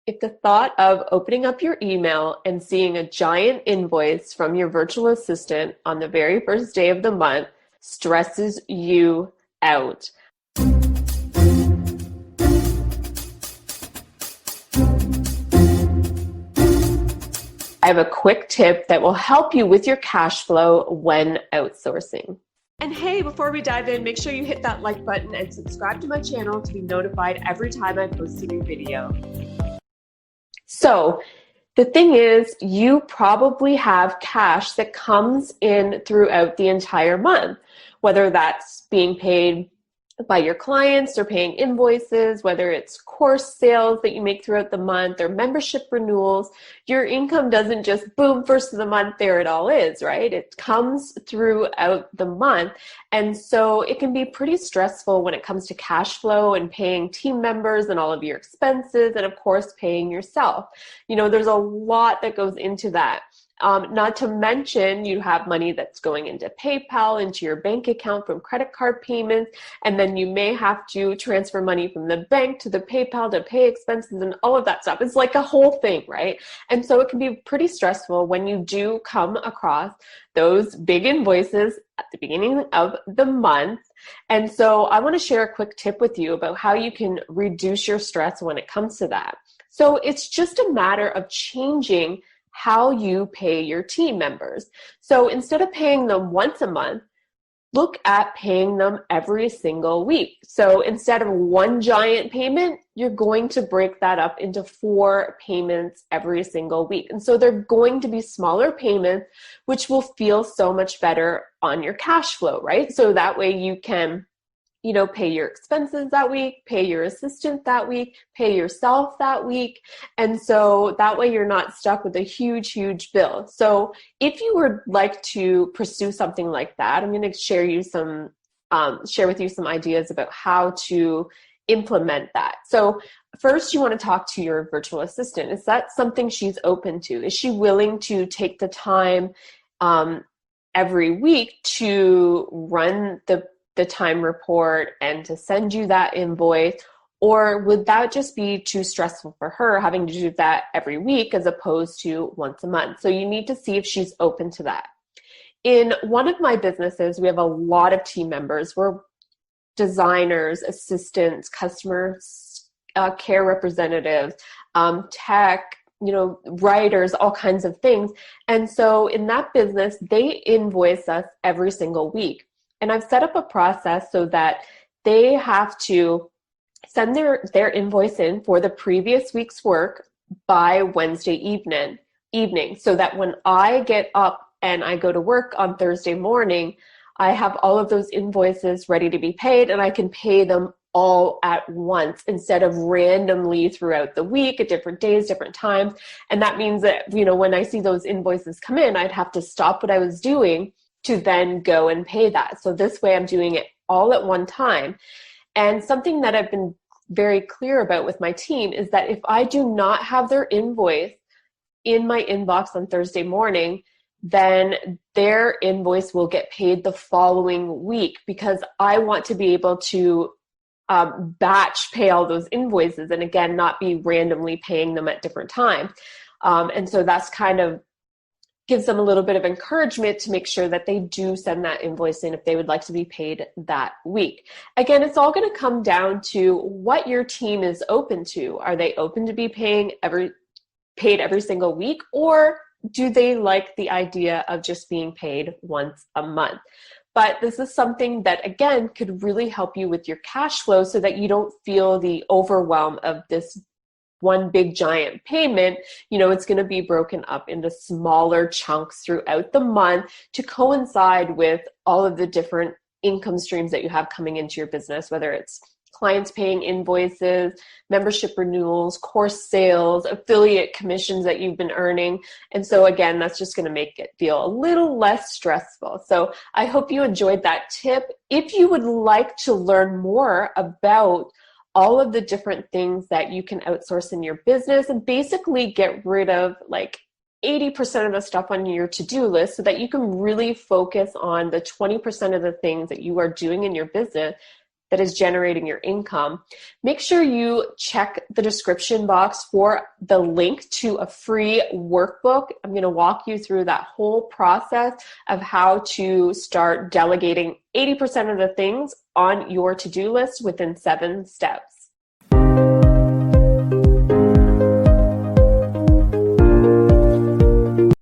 If the thought of opening up your email and seeing a giant invoice from your virtual assistant on the very first day of the month stresses you out, I have a quick tip that will help you with your cash flow when outsourcing. And hey, before we dive in, make sure you hit that like button and subscribe to my channel to be notified every time I post a new video. So the thing is, you probably have cash that comes in throughout the entire month, whether that's being paid by your clients or paying invoices, whether it's course sales that you make throughout the month or membership renewals. Your income doesn't just boom, first of the month, there it all is, right? It comes throughout the month. And so it can be pretty stressful when it comes to cash flow and paying team members and all of your expenses, and of course, paying yourself. You know, there's a lot that goes into that. Not to mention, you have money that's going into PayPal, into your bank account from credit card payments, and then you may have to transfer money from the bank to the PayPal to pay expenses and all of that stuff. It's like a whole thing, right? And so it can be pretty stressful when you do come across those big invoices at the beginning of the month. And so I want to share a quick tip with you about how you can reduce your stress when it comes to that. So it's just a matter of changing how you pay your team members. So instead of paying them once a month, look at paying them every single week. So instead of one giant payment, you're going to break that up into 4 payments every single week. And so they're going to be smaller payments, which will feel so much better on your cash flow, right? So that way you can pay your expenses that week, pay your assistant that week, pay yourself that week. And so that way you're not stuck with a huge, huge bill. So if you would like to pursue something like that, I'm going to share with you some ideas about how to implement that. So first, you want to talk to your virtual assistant. Is that something she's open to? Is she willing to take the time every week to run the time report and to send you that invoice? Or would that just be too stressful for her, having to do that every week as opposed to once a month? So you need to see if she's open to that. In one of my businesses, we have a lot of team members. We're designers, assistants, customer care representatives, tech, writers, all kinds of things. And so in that business, they invoice us every single week. And I've set up a process so that they have to send their invoice in for the previous week's work by Wednesday evening, so that when I get up and I go to work on Thursday morning, I have all of those invoices ready to be paid, and I can pay them all at once instead of randomly throughout the week at different days, different times. And that means that, when I see those invoices come in, I'd have to stop what I was doing to then go and pay that. So this way I'm doing it all at one time. And something that I've been very clear about with my team is that if I do not have their invoice in my inbox on Thursday morning, then their invoice will get paid the following week, because I want to be able to batch pay all those invoices, and again, not be randomly paying them at different times. And so that's kind of gives them a little bit of encouragement to make sure that they do send that invoice in if they would like to be paid that week. Again, it's all going to come down to what your team is open to. Are they open to be paid every single week, or do they like the idea of just being paid once a month? But this is something that, again, could really help you with your cash flow so that you don't feel the overwhelm of this one big giant payment. It's going to be broken up into smaller chunks throughout the month to coincide with all of the different income streams that you have coming into your business, whether it's clients paying invoices, membership renewals, course sales, affiliate commissions that you've been earning. And so again, that's just going to make it feel a little less stressful. So I hope you enjoyed that tip. If you would like to learn more about all of the different things that you can outsource in your business and basically get rid of like 80% of the stuff on your to-do list so that you can really focus on the 20% of the things that you are doing in your business, that is generating your income, make sure you check the description box for the link to a free workbook. I'm going to walk you through that whole process of how to start delegating 80% of the things on your to-do list within 7 steps.